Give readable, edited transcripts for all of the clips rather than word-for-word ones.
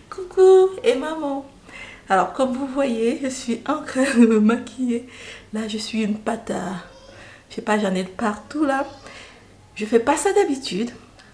Coucou et maman. Alors comme vous voyez, je suis en train de me maquiller. Là je suis une pâte à... Je sais pas, j'en ai partout là. Je fais pas ça d'habitude.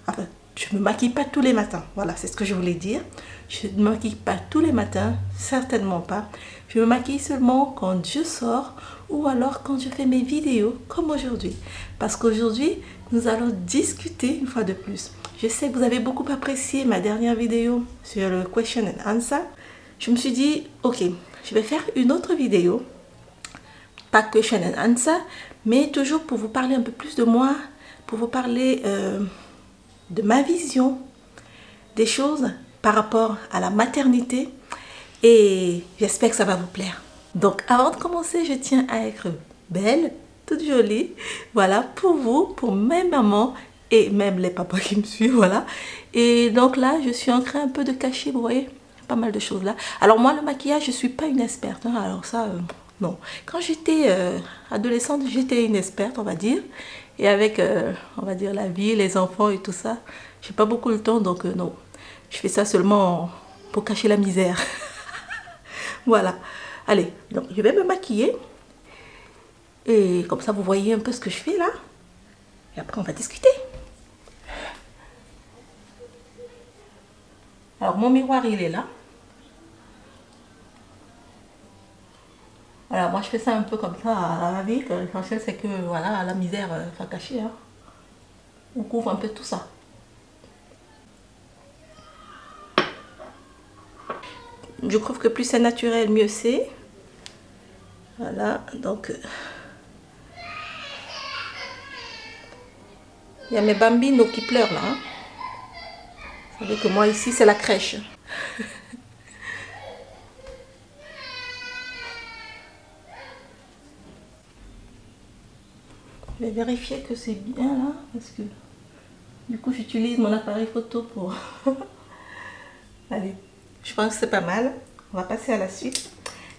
Enfin, je me maquille pas tous les matins. Voilà, c'est ce que je voulais dire. Je ne me maquille pas tous les matins, certainement pas. Je me maquille seulement quand je sors ou alors quand je fais mes vidéos comme aujourd'hui. Parce qu'aujourd'hui, nous allons discuter une fois de plus. Je sais que vous avez beaucoup apprécié ma dernière vidéo sur le question and answer. Je me suis dit, ok, je vais faire une autre vidéo. Pas question and answer, mais toujours pour vous parler un peu plus de moi, pour vous parler de ma vision des choses par rapport à la maternité, et j'espère que ça va vous plaire. Donc avant de commencer, je tiens à être belle, toute jolie, voilà, pour vous, pour mes mamans et même les papas qui me suivent, voilà. Et donc là, je suis en train un peu de cacher, vous voyez, pas mal de choses là. Alors moi, le maquillage, je suis pas une experte, hein, alors ça, non. Quand j'étais adolescente, j'étais une experte, on va dire. Et avec, on va dire, la vie, les enfants et tout ça, j'ai pas beaucoup le temps, donc non. Je fais ça seulement pour cacher la misère. Voilà. Allez, donc je vais me maquiller. Et comme ça, vous voyez un peu ce que je fais là. Et après, on va discuter. Alors, mon miroir, il est là. Voilà, moi, je fais ça un peu comme ça à la vie. L'essentiel, c'est que, voilà, la misère soit cachée. Hein. On couvre un peu tout ça. Je trouve que plus c'est naturel, mieux c'est. Voilà, donc... il y a mes bambinos qui pleurent là. Hein. Vous savez que moi ici, c'est la crèche. Je vais vérifier que c'est bien là. Parce que du coup, j'utilise mon appareil photo pour... Allez, je pense que c'est pas mal. On va passer à la suite.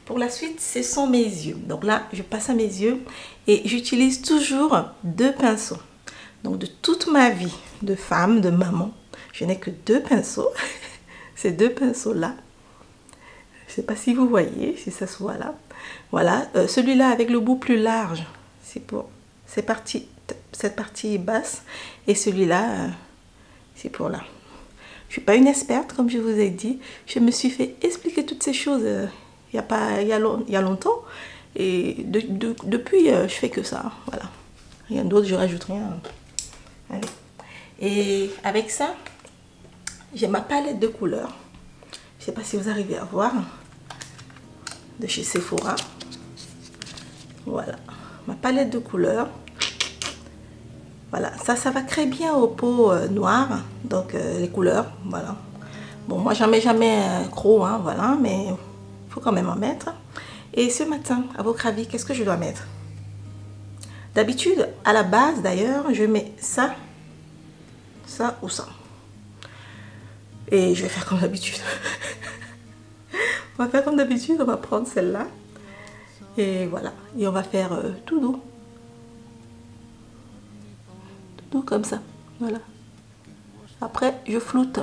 Pour la suite, ce sont mes yeux. Donc là, je passe à mes yeux et j'utilise toujours deux pinceaux. Donc de toute ma vie de femme, de maman, je n'ai que deux pinceaux. Ces deux pinceaux-là. Je ne sais pas si vous voyez, si ça se voit là. Voilà, celui-là avec le bout plus large, c'est pour cette partie basse. Et celui-là, c'est pour là. Je ne suis pas une experte, comme je vous ai dit. Je me suis fait expliquer toutes ces choses il y a longtemps. Et depuis, je fais que ça. Voilà. Rien d'autre, je rajoute rien. Allez. Et avec ça, j'ai ma palette de couleurs. Je ne sais pas si vous arrivez à voir. De chez Sephora. Voilà. Ma palette de couleurs. Voilà. Ça va très bien aux peaux noires. Donc, les couleurs. Voilà. Bon, moi, j'en mets jamais gros. Hein, voilà. Mais il faut quand même en mettre. Et ce matin, à votre avis, qu'est-ce que je dois mettre? D'habitude, à la base, d'ailleurs, je mets ça. Ça ou ça. Et je vais faire comme d'habitude. On va faire comme d'habitude, on va prendre celle-là. Et voilà. Et on va faire tout doux. Tout doux comme ça. Voilà. Après, je floute.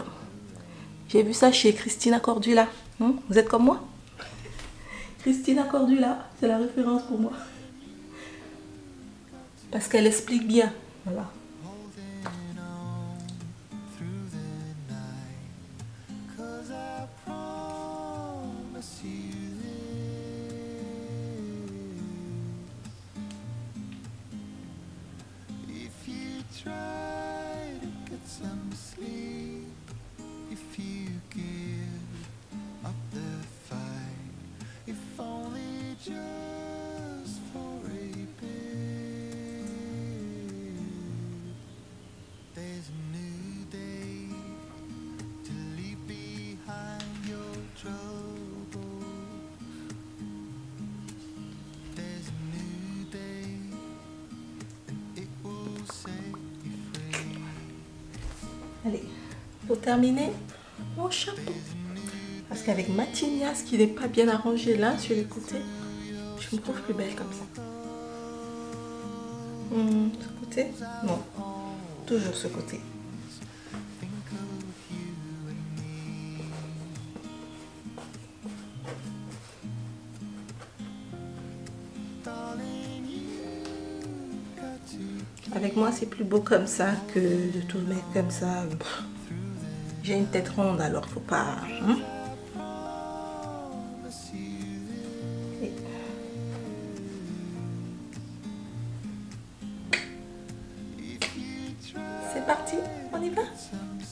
J'ai vu ça chez Christina Cordula. Vous êtes comme moi? Christina Cordula, c'est la référence pour moi. Parce qu'elle explique bien. Voilà. Allez, pour terminer, mon chapeau. Parce qu'avec ma tignasse qui n'est pas bien arrangée là, sur les côtés, je me trouve plus belle comme ça. Ce côté? Non. Toujours ce côté. avec moi, c'est plus beau comme ça que de tout mettre comme ça. J'ai une tête ronde, alors faut pas... Hein? C'est parti, on y va?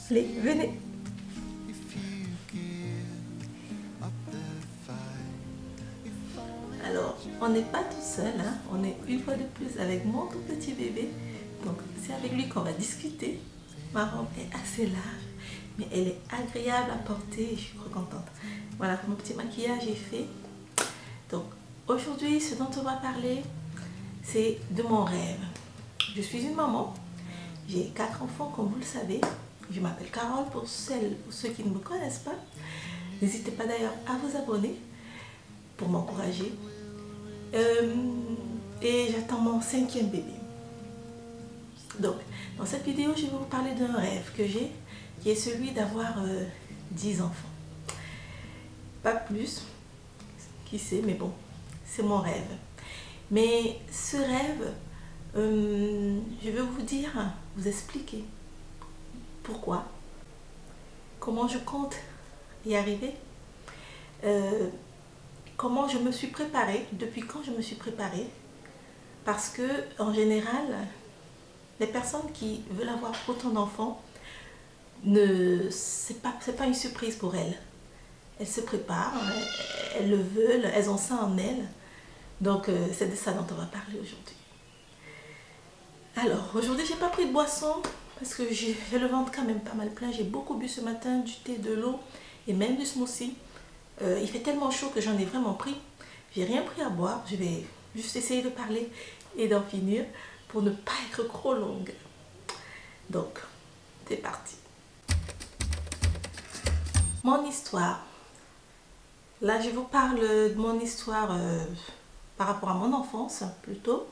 Allez, venez. Alors, on n'est pas tout seul, hein? On est une fois de plus avec mon tout petit bébé. Donc, c'est avec lui qu'on va discuter. Ma robe est assez large, mais elle est agréable à porter et je suis trop contente. Voilà, mon petit maquillage est fait. Donc, aujourd'hui, ce dont on va parler, c'est de mon rêve. Je suis une maman. J'ai 4 enfants, comme vous le savez. Je m'appelle Carole pour ceux qui ne me connaissent pas. N'hésitez pas d'ailleurs à vous abonner pour m'encourager. Et j'attends mon 5e bébé. Donc, dans cette vidéo, je vais vous parler d'un rêve que j'ai, qui est celui d'avoir 10 enfants. Pas plus, qui sait, mais bon, c'est mon rêve. Mais ce rêve, je vais vous dire, vous expliquer pourquoi, comment je compte y arriver, comment je me suis préparée, depuis quand je me suis préparée, parce que en général, les personnes qui veulent avoir autant d'enfants, c'est pas une surprise pour elles. Elles se préparent, elles le veulent, elles ont ça en elles. Donc c'est de ça dont on va parler aujourd'hui. Alors aujourd'hui j'ai pas pris de boisson parce que j'ai le ventre quand même pas mal plein. J'ai beaucoup bu ce matin, du thé, de l'eau et même du smoothie. Il fait tellement chaud que j'en ai vraiment pris. J'ai rien pris à boire. Je vais juste essayer de parler et d'en finir pour ne pas être trop longue. Donc, c'est parti. Mon histoire. Là, je vous parle de mon histoire par rapport à mon enfance, plutôt.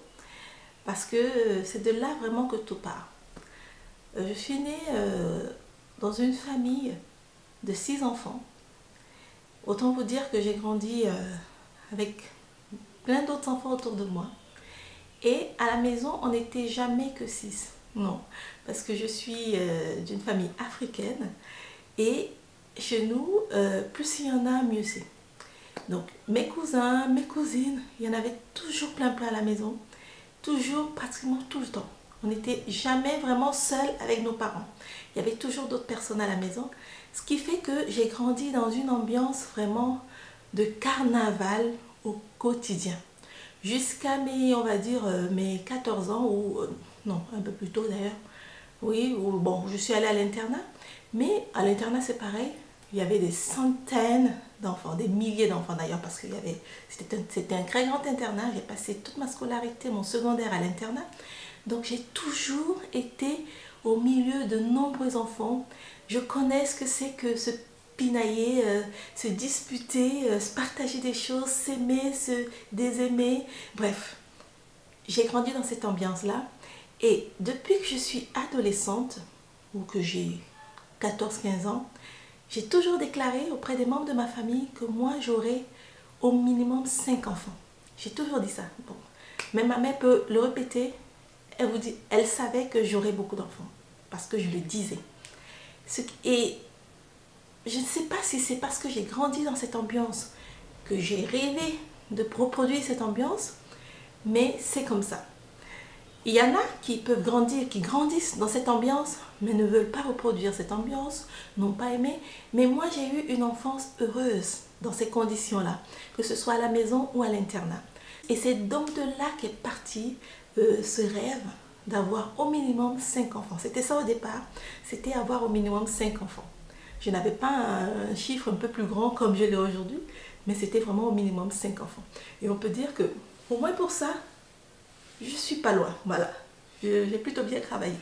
Parce que c'est de là vraiment que tout part. Je suis née dans une famille de 6 enfants. Autant vous dire que j'ai grandi avec plein d'autres enfants autour de moi. Et à la maison, on n'était jamais que 6. Non, parce que je suis d'une famille africaine. Et chez nous, plus il y en a, mieux c'est. Donc mes cousins, mes cousines, il y en avait toujours plein à la maison. Toujours, pratiquement tout le temps. On n'était jamais vraiment seuls avec nos parents. Il y avait toujours d'autres personnes à la maison. Ce qui fait que j'ai grandi dans une ambiance vraiment de carnaval au quotidien. Jusqu'à mes, on va dire, mes 14 ans, ou non, un peu plus tôt d'ailleurs. Oui, bon, je suis allée à l'internat. Mais à l'internat, c'est pareil. Il y avait des centaines d'enfants, des milliers d'enfants d'ailleurs, parce que c'était un très grand internat. J'ai passé toute ma scolarité, mon secondaire à l'internat. Donc j'ai toujours été au milieu de nombreux enfants. Je connais ce que c'est que se pinailler, se disputer, se partager des choses, s'aimer, se désaimer. Bref, j'ai grandi dans cette ambiance-là. Et depuis que je suis adolescente, ou que j'ai 14-15 ans, j'ai toujours déclaré auprès des membres de ma famille que moi j'aurais au minimum 5 enfants. J'ai toujours dit ça. Bon. Même ma mère peut le répéter. Elle savait que j'aurais beaucoup d'enfants. Parce que je le disais. Et je ne sais pas si c'est parce que j'ai grandi dans cette ambiance que j'ai rêvé de reproduire cette ambiance. Mais c'est comme ça. Il y en a qui peuvent grandir, qui grandissent dans cette ambiance, mais ne veulent pas reproduire cette ambiance, n'ont pas aimé. Mais moi, j'ai eu une enfance heureuse dans ces conditions-là, que ce soit à la maison ou à l'internat. Et c'est donc de là qu'est parti ce rêve d'avoir au minimum 5 enfants. C'était ça au départ, c'était avoir au minimum 5 enfants. Je n'avais pas un chiffre un peu plus grand comme je l'ai aujourd'hui, mais c'était vraiment au minimum 5 enfants. Et on peut dire que, au moins pour ça, je suis pas loin, voilà. J'ai plutôt bien travaillé.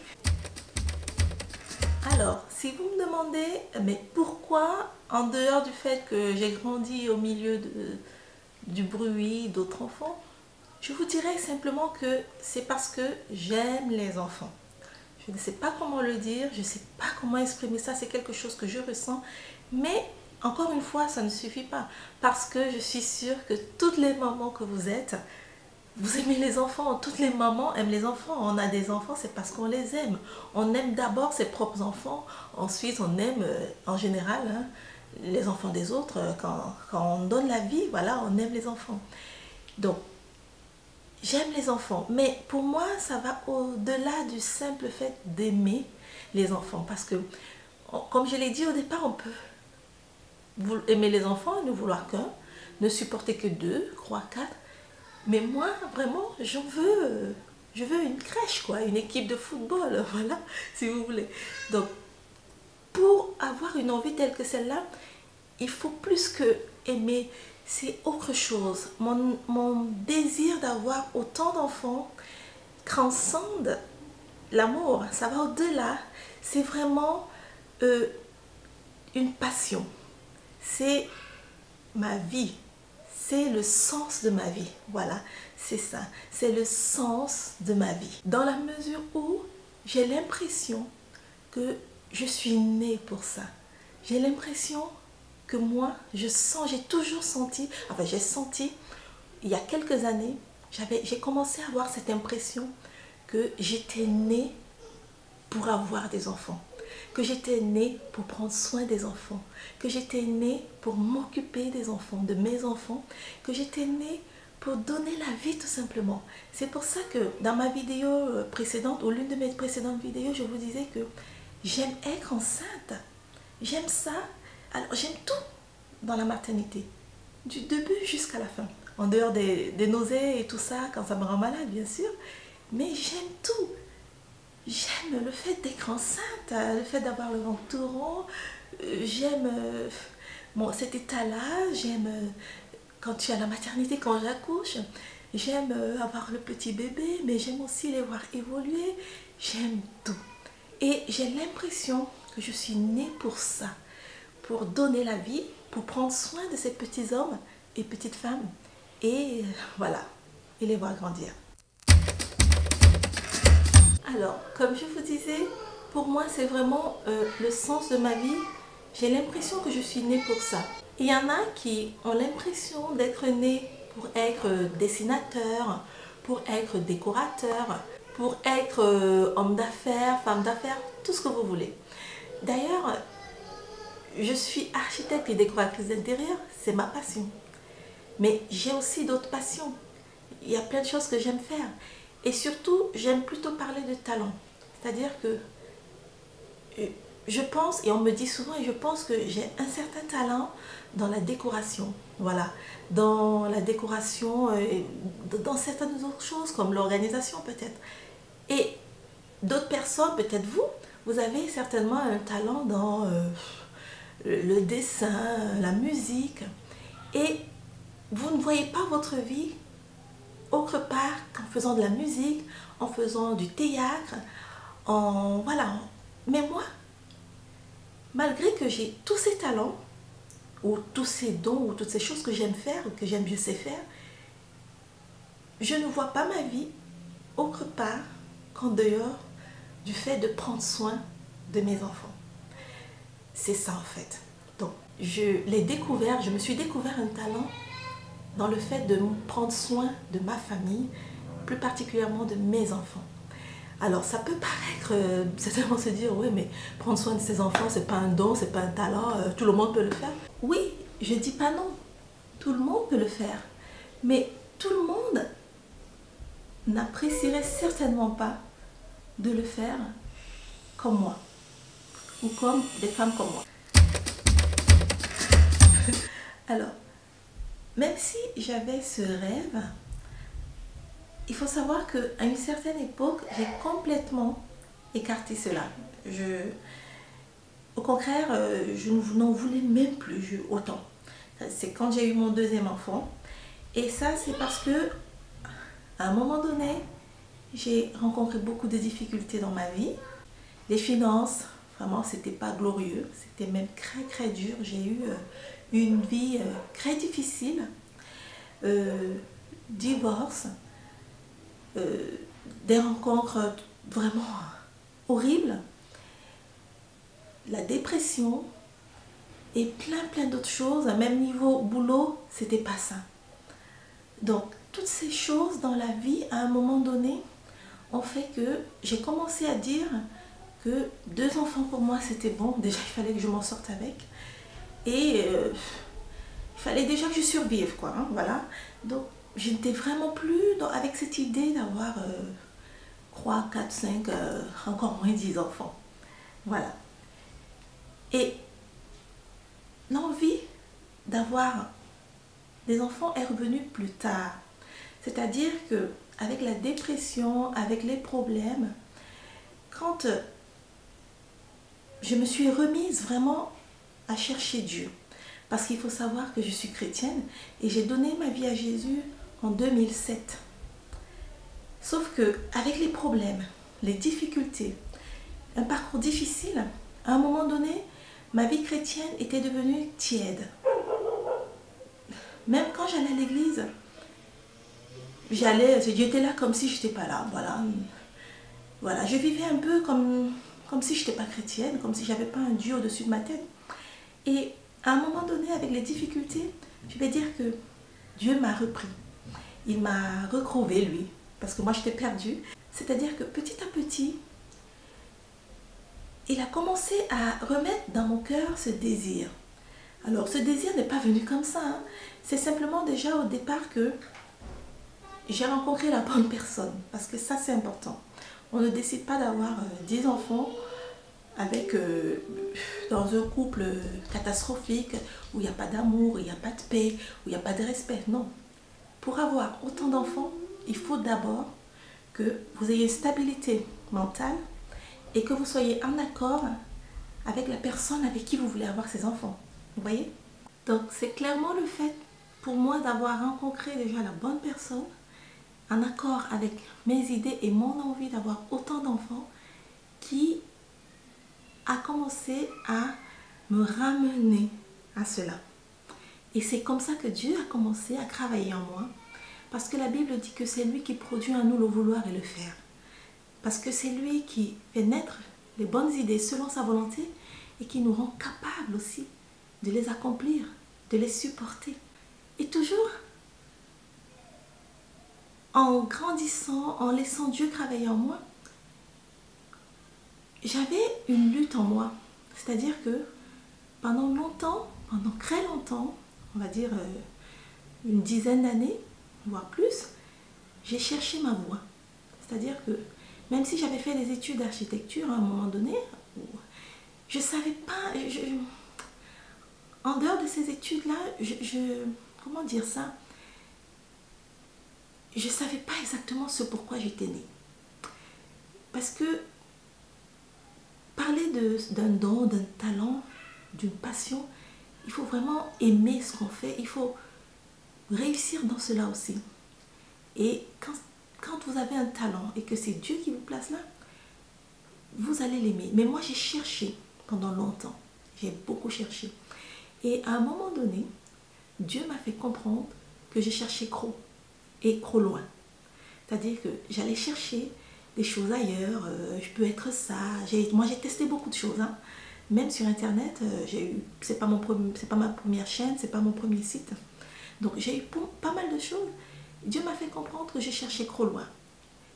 Alors, si vous me demandez, mais pourquoi, en dehors du fait que j'ai grandi au milieu du bruit d'autres enfants, je vous dirais simplement que c'est parce que j'aime les enfants. Je ne sais pas comment le dire, je ne sais pas comment exprimer ça, c'est quelque chose que je ressens, mais encore une fois, ça ne suffit pas, parce que je suis sûre que toutes les mamans que vous êtes, Vous aimez les enfants, toutes les mamans aiment les enfants. On a des enfants, c'est parce qu'on les aime. On aime d'abord ses propres enfants, ensuite on aime en général hein, les enfants des autres. Quand on donne la vie, voilà, on aime les enfants. Donc, j'aime les enfants, mais pour moi, ça va au-delà du simple fait d'aimer les enfants. Parce que, comme je l'ai dit au départ, on peut aimer les enfants et ne vouloir qu'un, ne supporter que deux, trois, quatre. Mais moi, vraiment, je veux une crèche, quoi, une équipe de football, voilà, si vous voulez. Donc, pour avoir une envie telle que celle-là, il faut plus que aimer, c'est autre chose. Mon désir d'avoir autant d'enfants transcende l'amour, ça va au-delà. C'est vraiment une passion, c'est ma vie. C'est le sens de ma vie. Voilà, c'est ça. C'est le sens de ma vie. Dans la mesure où j'ai l'impression que je suis née pour ça. J'ai l'impression que moi, j'ai toujours senti, enfin j'ai senti, il y a quelques années, j'ai commencé à avoir cette impression que j'étais née pour avoir des enfants. Que j'étais née pour prendre soin des enfants, que j'étais née pour m'occuper des enfants, de mes enfants, que j'étais née pour donner la vie tout simplement. C'est pour ça que dans ma vidéo précédente, ou l'une de mes précédentes vidéos, je vous disais que j'aime être enceinte. J'aime ça. Alors j'aime tout dans la maternité, du début jusqu'à la fin. En dehors des nausées et tout ça, quand ça me rend malade bien sûr, mais j'aime tout. J'aime le fait d'être enceinte, le fait d'avoir le ventre tout rond, j'aime cet état-là, j'aime quand tu es à la maternité, quand j'accouche, j'aime avoir le petit bébé, mais j'aime aussi les voir évoluer, j'aime tout. Et j'ai l'impression que je suis née pour ça, pour donner la vie, pour prendre soin de ces petits hommes et petites femmes, et voilà, et les voir grandir. Alors, comme je vous disais, pour moi, c'est vraiment le sens de ma vie. J'ai l'impression que je suis née pour ça. Il y en a qui ont l'impression d'être nés pour être dessinateur, pour être décorateur, pour être homme d'affaires, femme d'affaires, tout ce que vous voulez. D'ailleurs, je suis architecte et décoratrice d'intérieur, c'est ma passion. Mais j'ai aussi d'autres passions. Il y a plein de choses que j'aime faire. Et surtout, j'aime plutôt parler de talent. C'est-à-dire que je pense, et on me dit souvent, et je pense que j'ai un certain talent dans la décoration. Voilà. Dans la décoration, dans certaines autres choses, comme l'organisation peut-être. Et d'autres personnes, peut-être vous, vous avez certainement un talent dans le dessin, la musique. Et vous ne voyez pas votre vie autre part qu'en faisant de la musique, en faisant du théâtre, voilà. Mais moi, malgré que j'ai tous ces talents, ou tous ces dons, ou toutes ces choses que j'aime faire, ou que j'aime bien sais faire, je ne vois pas ma vie autre part qu'en dehors du fait de prendre soin de mes enfants. C'est ça en fait. Donc, je me suis découvert un talent dans le fait de prendre soin de ma famille, plus particulièrement de mes enfants. Alors ça peut paraître, certainement se dire, oui mais prendre soin de ses enfants, c'est pas un don, c'est pas un talent, tout le monde peut le faire. Oui, je dis pas non, tout le monde peut le faire, mais tout le monde n'apprécierait certainement pas de le faire comme moi, ou comme des femmes comme moi. Alors, même si j'avais ce rêve, il faut savoir qu'à une certaine époque, j'ai complètement écarté cela. Au contraire, je n'en voulais même plus autant. C'est quand j'ai eu mon deuxième enfant. Et ça, c'est parce que, à un moment donné, j'ai rencontré beaucoup de difficultés dans ma vie. Les finances, vraiment, c'était pas glorieux. C'était même très dur. J'ai eu une vie très difficile. Divorce. Des rencontres vraiment horribles, la dépression et plein d'autres choses. À même niveau boulot, c'était pas ça. Donc toutes ces choses dans la vie, à un moment donné, ont fait que j'ai commencé à dire que 2 enfants pour moi c'était bon. Déjà il fallait que je m'en sorte avec. Et il fallait déjà que je survive, quoi. Hein, voilà. Donc je n'étais vraiment plus avec cette idée d'avoir 3, 4, 5, encore moins 10 enfants. Voilà. Et l'envie d'avoir des enfants est revenue plus tard. C'est-à-dire que avec la dépression, avec les problèmes, quand je me suis remise vraiment à chercher Dieu, parce qu'il faut savoir que je suis chrétienne et j'ai donné ma vie à Jésus en 2007. Sauf que avec les problèmes, les difficultés, un parcours difficile, à un moment donné, ma vie chrétienne était devenue tiède. Même quand j'allais à l'église, j'étais là comme si je n'étais pas là. Voilà, je vivais un peu comme si je n'étais pas chrétienne, comme si je n'avais pas un Dieu au-dessus de ma tête. Et à un moment donné, avec les difficultés, je vais dire que Dieu m'a repris. Il m'a recrouvé, lui, parce que moi, j'étais perdue. C'est-à-dire que petit à petit, il a commencé à remettre dans mon cœur ce désir. Alors, ce désir n'est pas venu comme ça. Hein. C'est simplement déjà au départ que j'ai rencontré la bonne personne. Parce que ça, c'est important. On ne décide pas d'avoir 10 enfants avec, dans un couple catastrophique où il n'y a pas d'amour, où il n'y a pas de paix, où il n'y a pas de respect. Non. Pour avoir autant d'enfants, il faut d'abord que vous ayez une stabilité mentale et que vous soyez en accord avec la personne avec qui vous voulez avoir ces enfants. Vous voyez? Donc c'est clairement le fait pour moi d'avoir rencontré déjà la bonne personne, en accord avec mes idées et mon envie d'avoir autant d'enfants, qui a commencé à me ramener à cela. Et c'est comme ça que Dieu a commencé à travailler en moi, parce que la Bible dit que c'est lui qui produit en nous le vouloir et le faire. Parce que c'est lui qui fait naître les bonnes idées selon sa volonté et qui nous rend capables aussi de les accomplir, de les supporter. Et toujours en grandissant, en laissant Dieu travailler en moi, j'avais une lutte en moi. C'est-à-dire que pendant longtemps, pendant très longtemps, on va dire une dizaine d'années, voire plus, j'ai cherché ma voie. C'est-à-dire que même si j'avais fait des études d'architecture à un moment donné, je ne savais pas, en dehors de ces études-là, comment dire ça, je ne savais pas exactement ce pourquoi j'étais née. Parce que parler d'un don, d'un talent, d'une passion, il faut vraiment aimer ce qu'on fait, il faut réussir dans cela aussi. Et quand vous avez un talent et que c'est Dieu qui vous place là, vous allez l'aimer. Mais moi, j'ai cherché pendant longtemps. J'ai beaucoup cherché. Et à un moment donné, Dieu m'a fait comprendre que j'ai cherché trop et trop loin. C'est-à-dire que j'allais chercher des choses ailleurs. Je peux être ça. Moi, j'ai testé beaucoup de choses. Hein. Même sur Internet, c'est pas ma première chaîne, c'est pas mon premier site. Donc, j'ai eu pas mal de choses. Dieu m'a fait comprendre que je cherchais trop loin,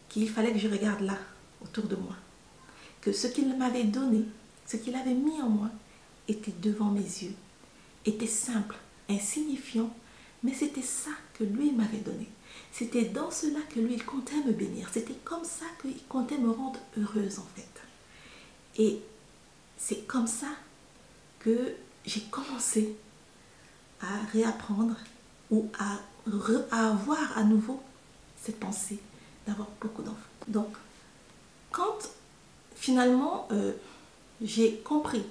qu'il fallait que je regarde là, autour de moi, que ce qu'il m'avait donné, ce qu'il avait mis en moi, était devant mes yeux, était simple, insignifiant, mais c'était ça que lui m'avait donné. C'était dans cela que lui, il comptait me bénir. C'était comme ça qu'il comptait me rendre heureuse, en fait. Et c'est comme ça que j'ai commencé à réapprendre ou à avoir à nouveau cette pensée d'avoir beaucoup d'enfants. Donc, quand finalement j'ai compris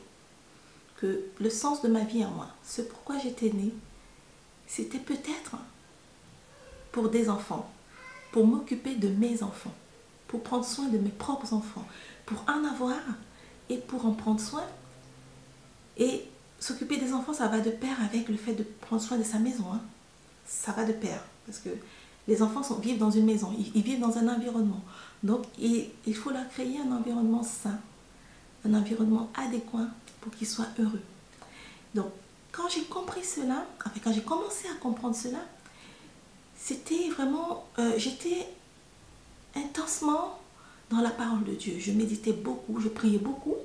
que le sens de ma vie en moi, ce pourquoi j'étais née, c'était peut-être pour des enfants, pour m'occuper de mes enfants, pour prendre soin de mes propres enfants, pour en avoir et pour en prendre soin. Et s'occuper des enfants, ça va de pair avec le fait de prendre soin de sa maison. Hein. Ça va de pair, parce que les enfants vivent dans une maison, ils vivent dans un environnement. Donc, il faut leur créer un environnement sain, un environnement adéquat pour qu'ils soient heureux. Donc, quand j'ai compris cela, enfin, quand j'ai commencé à comprendre cela, c'était vraiment, j'étais intensement dans la parole de Dieu. Je méditais beaucoup, je priais beaucoup.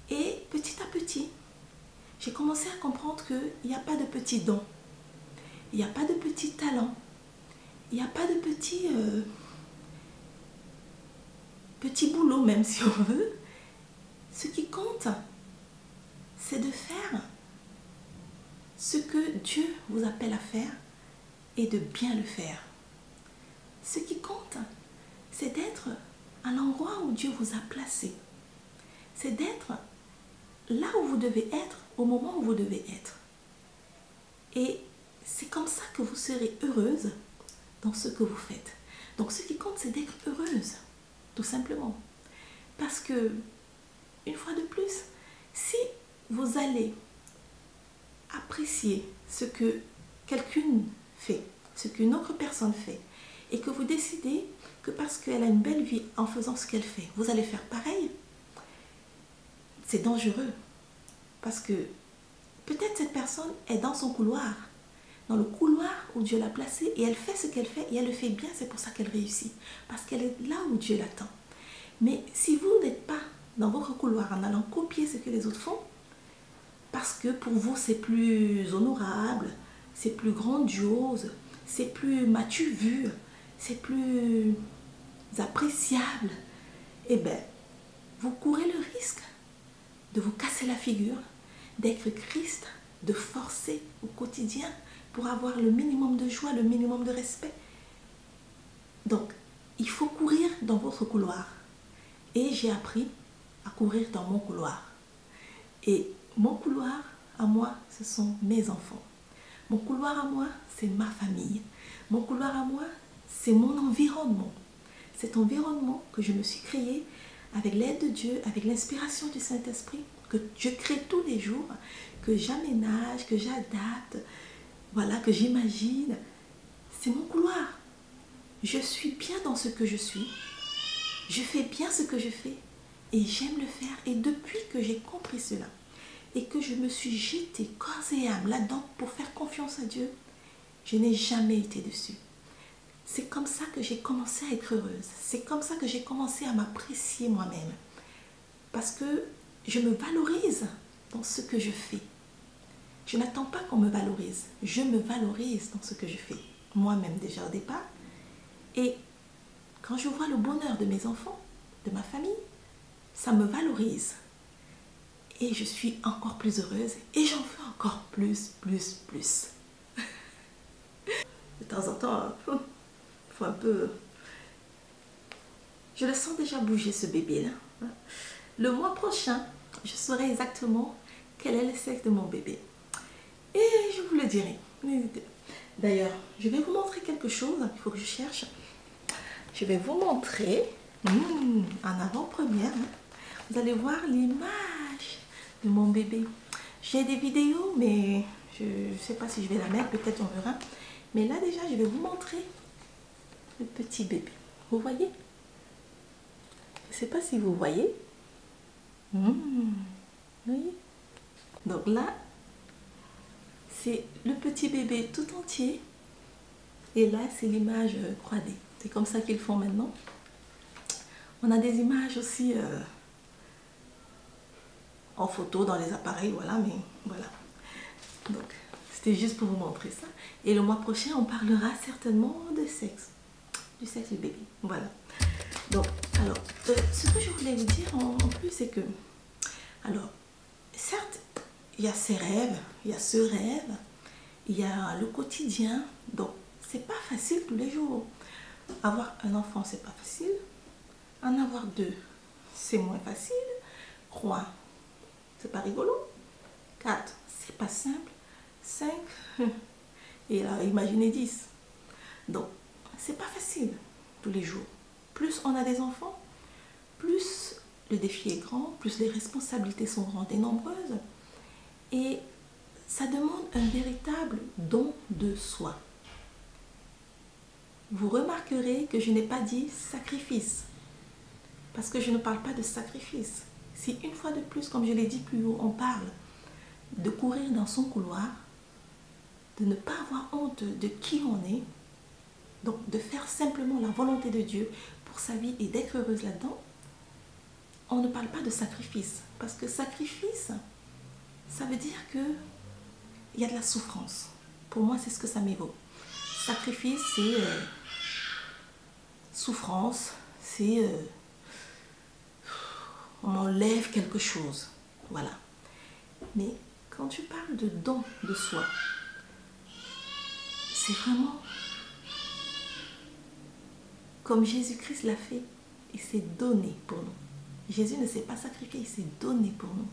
Et petit à petit, j'ai commencé à comprendre qu'il n'y a pas de petits dons. Il n'y a pas de petits talents. Il n'y a pas de petits boulots, même si on veut. Ce qui compte, c'est de faire ce que Dieu vous appelle à faire et de bien le faire. Ce qui compte, c'est d'être à l'endroit où Dieu vous a placé. C'est d'être là où vous devez être, au moment où vous devez être. Et c'est comme ça que vous serez heureuse dans ce que vous faites. Donc ce qui compte, c'est d'être heureuse, tout simplement. Parce que, une fois de plus, si vous allez apprécier ce que quelqu'une fait, ce qu'une autre personne fait, et que vous décidez que parce qu'elle a une belle vie en faisant ce qu'elle fait, vous allez faire pareil, c'est dangereux. Parce que peut-être cette personne est dans son couloir, dans le couloir où Dieu l'a placée, et elle fait ce qu'elle fait, et elle le fait bien, c'est pour ça qu'elle réussit. Parce qu'elle est là où Dieu l'attend. Mais si vous n'êtes pas dans votre couloir en allant copier ce que les autres font, parce que pour vous c'est plus honorable, c'est plus grandiose, c'est plus m'as-tu vu, c'est plus appréciable, eh bien, vous courez le risque de vous casser la figure, d'être Christ, de forcer au quotidien pour avoir le minimum de joie, le minimum de respect. Donc, il faut courir dans votre couloir. Et j'ai appris à courir dans mon couloir. Et mon couloir, à moi, ce sont mes enfants. Mon couloir à moi, c'est ma famille. Mon couloir à moi, c'est mon environnement. Cet environnement que je me suis créé avec l'aide de Dieu, avec l'inspiration du Saint-Esprit, que je crée tous les jours, que j'aménage, que j'adapte, voilà, que j'imagine. C'est mon couloir. Je suis bien dans ce que je suis. Je fais bien ce que je fais et j'aime le faire. Et depuis que j'ai compris cela et que je me suis jetée corps et âme là-dedans pour faire confiance à Dieu, je n'ai jamais été dessus. C'est comme ça que j'ai commencé à être heureuse. C'est comme ça que j'ai commencé à m'apprécier moi-même. Parce que je me valorise dans ce que je fais. Je n'attends pas qu'on me valorise. Je me valorise dans ce que je fais. Moi-même déjà au départ. Et quand je vois le bonheur de mes enfants, de ma famille, ça me valorise. Et je suis encore plus heureuse. Et j'en veux encore plus. De temps en temps, il faut un peu... Je le sens déjà bouger, ce bébé-là. Le mois prochain, je saurai exactement quel est le sexe de mon bébé. Et je vous le dirai. D'ailleurs, je vais vous montrer quelque chose. Il faut que je cherche. Je vais vous montrer en avant-première. Vous allez voir l'image de mon bébé. J'ai des vidéos, mais je ne sais pas si je vais la mettre. Peut-être on verra. Mais là déjà, je vais vous montrer le petit bébé. Vous voyez? Je ne sais pas si vous voyez. Vous voyez? Donc là, c'est le petit bébé tout entier. Et là, c'est l'image 3D. C'est comme ça qu'ils font maintenant. On a des images aussi en photo dans les appareils, voilà, mais voilà. Donc, c'était juste pour vous montrer ça. Et le mois prochain, on parlera certainement de sexe, du sexe du bébé. Voilà. Donc, alors, ce que je voulais vous dire en plus, c'est que, alors, certes, il y a ces rêves, il y a ce rêve, il y a le quotidien. Donc, c'est pas facile tous les jours. Avoir un enfant, c'est pas facile. En avoir deux, c'est moins facile. 3, c'est pas rigolo. 4, c'est pas simple. 5, et là, imaginez 10. Donc, c'est pas facile tous les jours. Plus on a des enfants, plus le défi est grand, plus les responsabilités sont grandes et nombreuses. Et ça demande un véritable don de soi. Vous remarquerez que je n'ai pas dit sacrifice. Parce que je ne parle pas de sacrifice. Si une fois de plus, comme je l'ai dit plus haut, on parle de courir dans son couloir, de ne pas avoir honte de qui on est, Donc de faire simplement la volonté de Dieu pour sa vie et d'être heureuse là-dedans, on ne parle pas de sacrifice. Parce que sacrifice, ça veut dire que il y a de la souffrance. Pour moi, c'est ce que ça m'évoque. Sacrifice, c'est souffrance, c'est on enlève quelque chose. Voilà. Mais quand tu parles de don de soi, c'est vraiment comme Jésus-Christ l'a fait. Il s'est donné pour nous. Jésus ne s'est pas sacrifié, il s'est donné pour nous.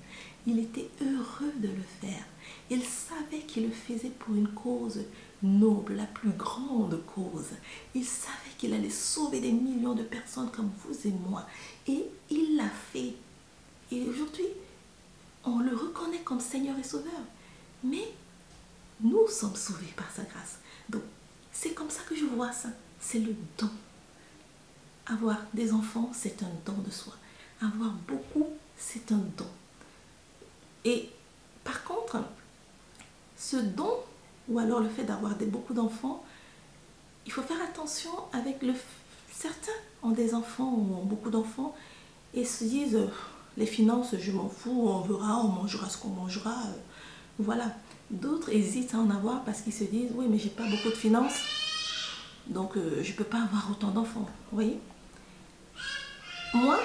Il était heureux de le faire. Il savait qu'il le faisait pour une cause noble, la plus grande cause. Il savait qu'il allait sauver des millions de personnes comme vous et moi. Et il l'a fait. Et aujourd'hui, on le reconnaît comme Seigneur et Sauveur. Mais nous sommes sauvés par sa grâce. Donc, c'est comme ça que je vois ça. C'est le don. Avoir des enfants, c'est un don de soi. Avoir beaucoup, c'est un don. Et par contre, ce don, ou alors le fait d'avoir beaucoup d'enfants, il faut faire attention avec certains ont des enfants ou ont beaucoup d'enfants et se disent les finances, je m'en fous, on verra, on mangera ce qu'on mangera. Voilà. D'autres hésitent à en avoir parce qu'ils se disent oui, mais j'ai pas beaucoup de finances, donc je peux pas avoir autant d'enfants. Vous voyez? Moi,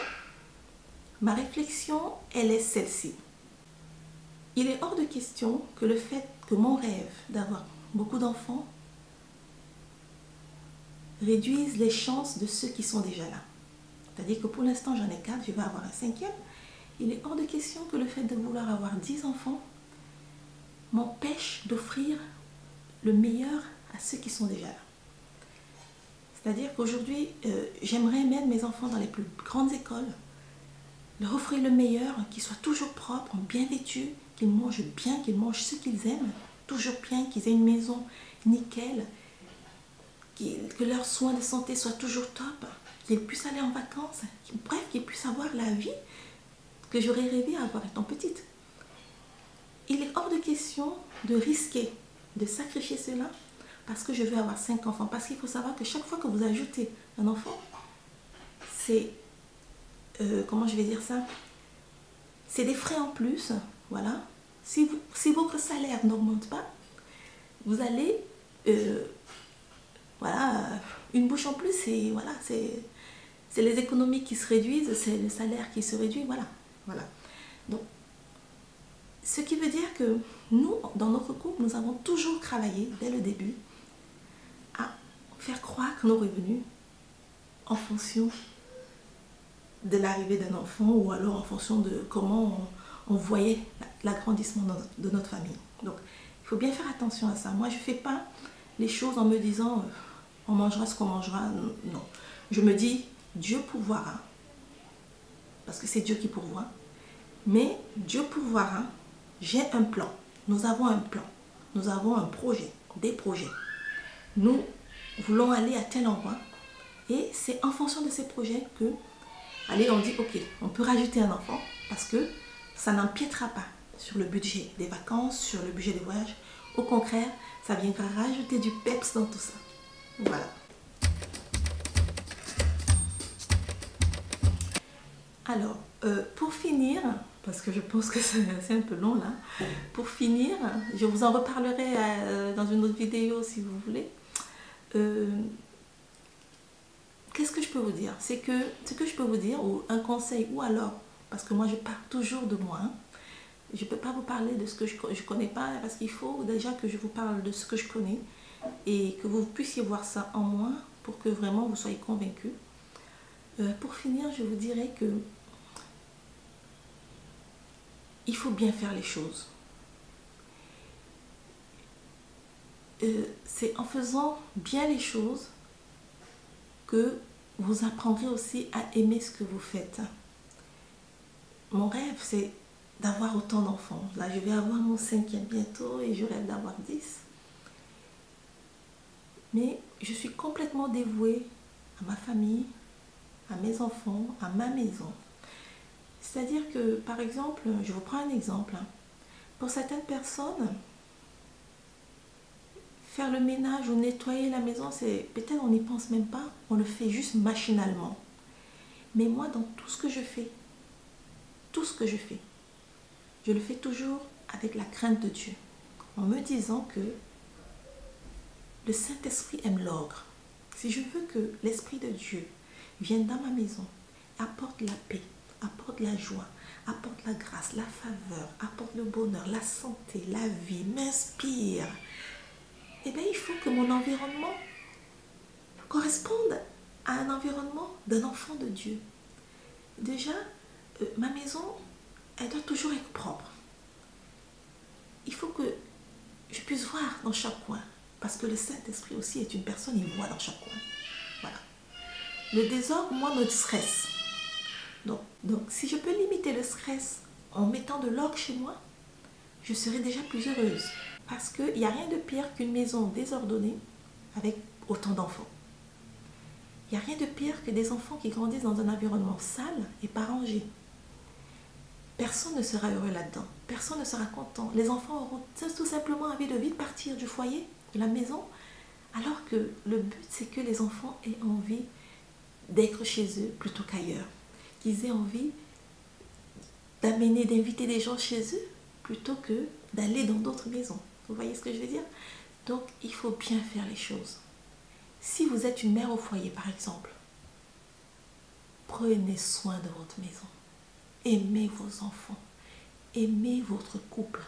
ma réflexion, elle est celle-ci. Il est hors de question que le fait que mon rêve d'avoir beaucoup d'enfants réduise les chances de ceux qui sont déjà là. C'est-à-dire que pour l'instant, j'en ai 4, je vais avoir un 5e. Il est hors de question que le fait de vouloir avoir 10 enfants m'empêche d'offrir le meilleur à ceux qui sont déjà là. C'est-à-dire qu'aujourd'hui, j'aimerais mettre mes enfants dans les plus grandes écoles, leur offrir le meilleur, qu'ils soient toujours propres, bien vêtus, qu'ils mangent bien, qu'ils mangent ce qu'ils aiment, toujours bien, qu'ils aient une maison nickel, que leurs soins de santé soient toujours top, qu'ils puissent aller en vacances, bref, qu'ils puissent avoir la vie que j'aurais rêvé avoir étant petite. Il est hors de question de risquer, de sacrifier cela parce que je veux avoir 5 enfants. Parce qu'il faut savoir que chaque fois que vous ajoutez un enfant, c'est, comment je vais dire ça, c'est des frais en plus, voilà. Si votre salaire n'augmente pas, vous allez, voilà, une bouche en plus, c'est voilà, c'est les économies qui se réduisent, c'est le salaire qui se réduit, voilà. Donc, ce qui veut dire que nous, dans notre couple, nous avons toujours travaillé dès le début à faire croître nos revenus en fonction de l'arrivée d'un enfant ou alors en fonction de comment on voyait l'agrandissement de notre famille. Donc, il faut bien faire attention à ça. Moi, je ne fais pas les choses en me disant on mangera ce qu'on mangera. Non. Je me dis Dieu pourvoira, parce que c'est Dieu qui pourvoit. Mais Dieu pourvoira, j'ai un plan. Nous avons un plan. Nous avons un projet, des projets. Nous voulons aller à tel endroit. Et c'est en fonction de ces projets que, allez, on dit, ok, on peut rajouter un enfant parce que ça n'empiétera pas sur le budget des vacances, sur le budget des voyages. Au contraire, ça viendra rajouter du peps dans tout ça. Voilà. Alors, pour finir, parce que je pense que c'est un peu long là, pour finir, je vous en reparlerai dans une autre vidéo si vous voulez. Qu'est-ce que je peux vous dire? C'est que ce que je peux vous dire, ou un conseil, ou alors, parce que moi je parle toujours de moi, hein, je ne peux pas vous parler de ce que je ne connais pas, parce qu'il faut déjà que je vous parle de ce que je connais, et que vous puissiez voir ça en moi, pour que vraiment vous soyez convaincus. Pour finir, je vous dirais que il faut bien faire les choses. C'est en faisant bien les choses que vous apprendrez aussi à aimer ce que vous faites. Mon rêve, c'est d'avoir autant d'enfants. Là, je vais avoir mon 5e bientôt et je rêve d'avoir 10. Mais je suis complètement dévouée à ma famille, à mes enfants, à ma maison. C'est-à-dire que, par exemple, je vous prends un exemple. Pour certaines personnes, faire le ménage ou nettoyer la maison, c'est peut-être on n'y pense même pas, on le fait juste machinalement. Mais moi, dans tout ce que je fais, je le fais toujours avec la crainte de Dieu, en me disant que le Saint-Esprit aime l'ordre. Si je veux que l'Esprit de Dieu vienne dans ma maison, apporte la paix, apporte la joie, apporte la grâce, la faveur, apporte le bonheur, la santé, la vie, m'inspire, eh bien, il faut que mon environnement corresponde à un environnement d'un enfant de Dieu. Déjà, ma maison, elle doit toujours être propre. Il faut que je puisse voir dans chaque coin. Parce que le Saint-Esprit aussi est une personne, il voit dans chaque coin. Voilà. Le désordre, moi, me stresse. Donc, si je peux limiter le stress en mettant de l'ordre chez moi, je serai déjà plus heureuse. Parce qu'il n'y a rien de pire qu'une maison désordonnée avec autant d'enfants. Il n'y a rien de pire que des enfants qui grandissent dans un environnement sale et pas rangé. Personne ne sera heureux là-dedans. Personne ne sera content. Les enfants auront tout simplement envie de vite partir du foyer, de la maison, alors que le but, c'est que les enfants aient envie d'être chez eux plutôt qu'ailleurs. Qu'ils aient envie d'inviter des gens chez eux plutôt que d'aller dans d'autres maisons. Vous voyez ce que je veux dire? Donc, il faut bien faire les choses. Si vous êtes une mère au foyer, par exemple, prenez soin de votre maison. Aimez vos enfants. Aimez votre couple.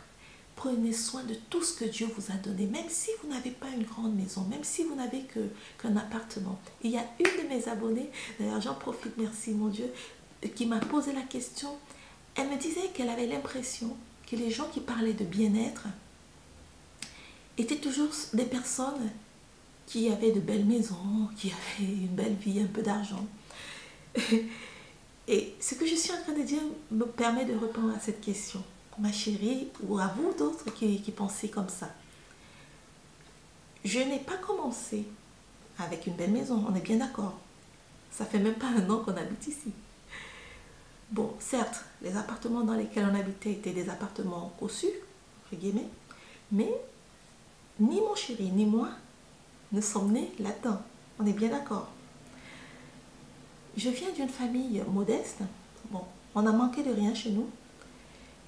Prenez soin de tout ce que Dieu vous a donné. Même si vous n'avez pas une grande maison, même si vous n'avez qu'un appartement. Il y a une de mes abonnées, d'ailleurs j'en profite, merci mon Dieu, qui m'a posé la question. Elle me disait qu'elle avait l'impression que les gens qui parlaient de bien-être étaient toujours des personnes qui avaient de belles maisons, qui avaient une belle vie, un peu d'argent. Et ce que je suis en train de dire me permet de répondre à cette question. Ma chérie, ou à vous d'autres qui pensez comme ça. Je n'ai pas commencé avec une belle maison, on est bien d'accord. Ça fait même pas un an qu'on habite ici. Bon, certes, les appartements dans lesquels on habitait étaient des appartements cossus, entre guillemets, mais ni mon chéri ni moi ne sommes nés là-dedans. On est bien d'accord. Je viens d'une famille modeste. Bon, on a manqué de rien chez nous.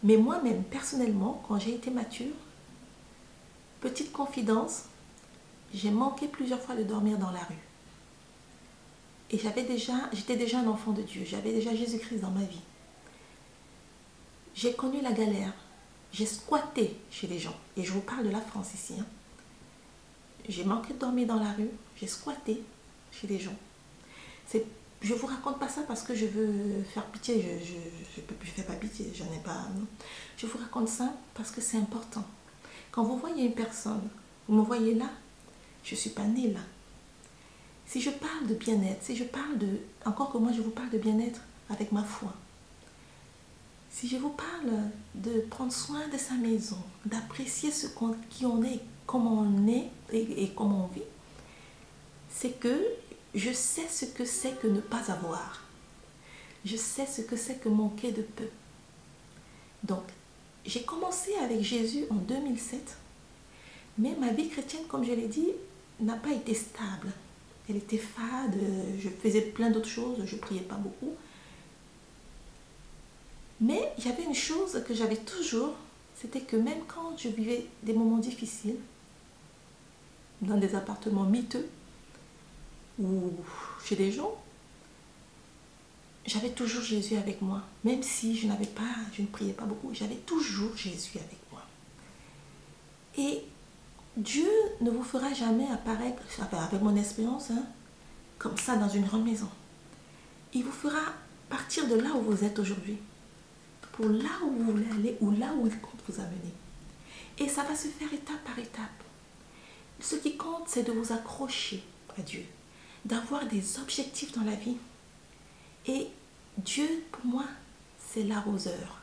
Mais moi-même, personnellement, quand j'ai été mature, petite confidence, j'ai manqué plusieurs fois de dormir dans la rue. Et j'étais déjà un enfant de Dieu. J'avais déjà Jésus-Christ dans ma vie. J'ai connu la galère. J'ai squatté chez les gens. Et je vous parle de la France ici. Hein. J'ai manqué de dormir dans la rue. J'ai squatté chez les gens. Je ne vous raconte pas ça parce que je veux faire pitié. Je ne peux plus faire pas pitié. J'en ai pas. Non. Je vous raconte ça parce que c'est important. Quand vous voyez une personne, vous me voyez là, je ne suis pas née là. Si je parle de bien-être, si je parle de... Encore que moi je vous parle de bien-être avec ma foi. Si je vous parle de prendre soin de sa maison, d'apprécier qui on est, comment on est et comment on vit, c'est que je sais ce que c'est que ne pas avoir. Je sais ce que c'est que manquer de peu. Donc, j'ai commencé avec Jésus en 2007, mais ma vie chrétienne, comme je l'ai dit, n'a pas été stable. Elle était fade, je faisais plein d'autres choses, je ne priais pas beaucoup. Mais il y avait une chose que j'avais toujours, c'était que même quand je vivais des moments difficiles, dans des appartements miteux, ou chez des gens, j'avais toujours Jésus avec moi. Même si je ne priais pas beaucoup, j'avais toujours Jésus avec moi. Et Dieu ne vous fera jamais apparaître, avec mon expérience, hein, comme ça dans une grande maison. Il vous fera partir de là où vous êtes aujourd'hui, pour là où vous voulez aller, ou là où il compte vous amener. Et ça va se faire étape par étape. Ce qui compte, c'est de vous accrocher à Dieu, d'avoir des objectifs dans la vie. Et Dieu, pour moi, c'est l'arroseur,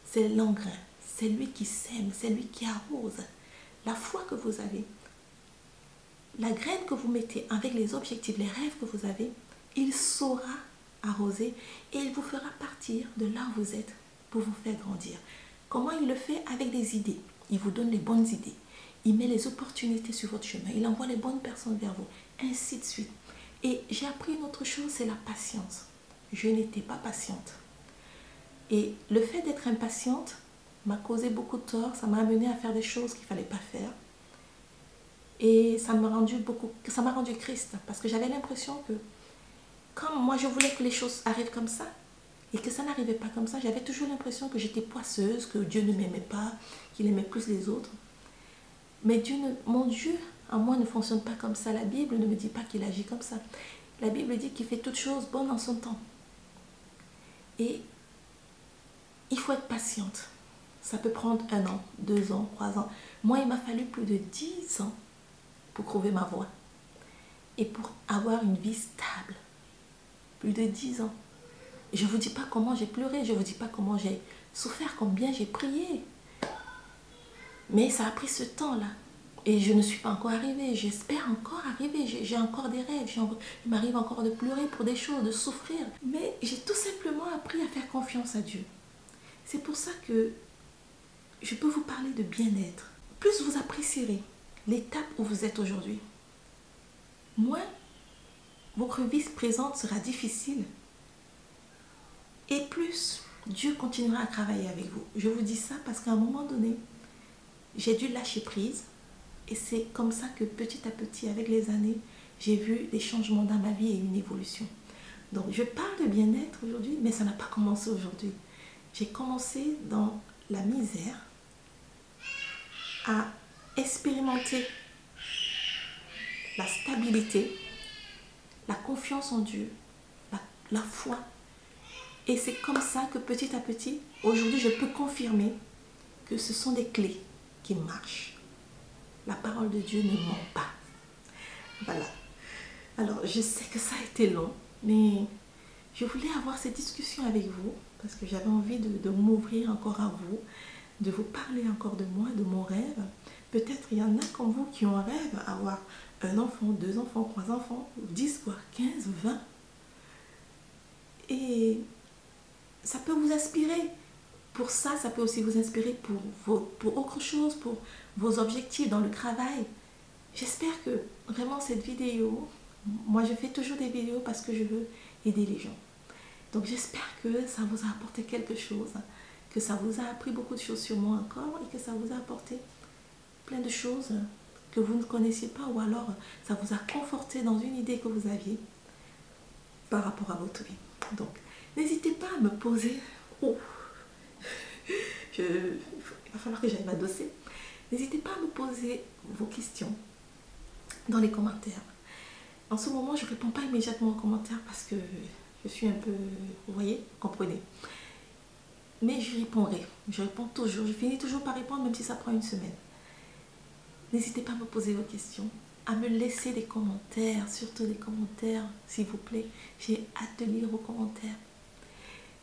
c'est l'engrais, c'est lui qui sème, c'est lui qui arrose. La foi que vous avez, la graine que vous mettez avec les objectifs, les rêves que vous avez, il saura arroser et il vous fera partir de là où vous êtes pour vous faire grandir. Comment il le fait? Avec des idées. Il vous donne les bonnes idées. il met les opportunités sur votre chemin, il envoie les bonnes personnes vers vous, ainsi de suite. Et j'ai appris une autre chose, c'est la patience. Je n'étais pas patiente. Et le fait d'être impatiente m'a causé beaucoup de tort, ça m'a amené à faire des choses qu'il ne fallait pas faire. Et ça m'a rendu triste, parce que j'avais l'impression que, comme moi je voulais que les choses arrivent comme ça, et que ça n'arrivait pas comme ça, j'avais toujours l'impression que j'étais poisseuse, que Dieu ne m'aimait pas, qu'il aimait plus les autres. Mais mon Dieu, à moi, ne fonctionne pas comme ça. La Bible ne me dit pas qu'il agit comme ça. La Bible dit qu'il fait toutes choses bonnes en son temps. Et il faut être patiente. Ça peut prendre 1 an, 2 ans, 3 ans. Moi, il m'a fallu plus de 10 ans pour trouver ma voie. Et pour avoir une vie stable. Plus de 10 ans. Je ne vous dis pas comment j'ai pleuré, je ne vous dis pas comment j'ai souffert, combien j'ai prié. Mais ça a pris ce temps-là. Et je ne suis pas encore arrivée. J'espère encore arriver. J'ai encore des rêves. Il m'arrive encore de pleurer pour des choses, de souffrir. Mais j'ai tout simplement appris à faire confiance à Dieu. C'est pour ça que je peux vous parler de bien-être. Plus vous apprécierez l'étape où vous êtes aujourd'hui, moins votre vie présente sera difficile. Et plus Dieu continuera à travailler avec vous. Je vous dis ça parce qu'à un moment donné, j'ai dû lâcher prise. Et c'est comme ça que petit à petit, avec les années, j'ai vu des changements dans ma vie et une évolution. Donc je parle de bien-être aujourd'hui, mais ça n'a pas commencé aujourd'hui. J'ai commencé dans la misère à expérimenter la stabilité, la confiance en Dieu, la foi. Et c'est comme ça que petit à petit, aujourd'hui, je peux confirmer que ce sont des clés qui marchent. La parole de Dieu ne ment pas. Voilà. Alors, je sais que ça a été long, mais je voulais avoir cette discussion avec vous parce que j'avais envie de m'ouvrir encore à vous, de vous parler encore de moi, de mon rêve. Peut-être il y en a comme vous qui ont un rêve, avoir 1 enfant, 2 enfants, 3 enfants, 10, voire 15, 20. Et ça peut vous inspirer. Pour ça, ça peut aussi vous inspirer pour autre chose, pour vos objectifs dans le travail. J'espère que vraiment cette vidéo, moi je fais toujours des vidéos parce que je veux aider les gens. Donc j'espère que ça vous a apporté quelque chose, que ça vous a appris beaucoup de choses sur moi encore et que ça vous a apporté plein de choses que vous ne connaissiez pas ou alors ça vous a conforté dans une idée que vous aviez par rapport à votre vie. Donc n'hésitez pas à me poser... Oh. Il va falloir que j'aille m'adosser. N'hésitez pas à me poser vos questions dans les commentaires. En ce moment, je ne réponds pas immédiatement aux commentaires parce que je suis un peu... Vous voyez, vous comprenez. Mais je répondrai. Je réponds toujours. Je finis toujours par répondre même si ça prend 1 semaine. N'hésitez pas à me poser vos questions, à me laisser des commentaires, surtout des commentaires, s'il vous plaît. J'ai hâte de lire vos commentaires.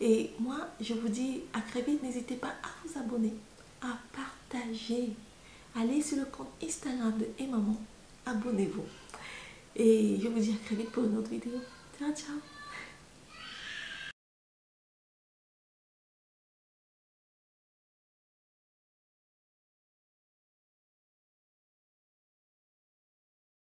Et moi, je vous dis à très vite. N'hésitez pas à vous abonner, à partager. Allez sur le compte Instagram de Et Maman. Abonnez-vous. Et je vous dis à très vite pour une autre vidéo. Ciao, ciao.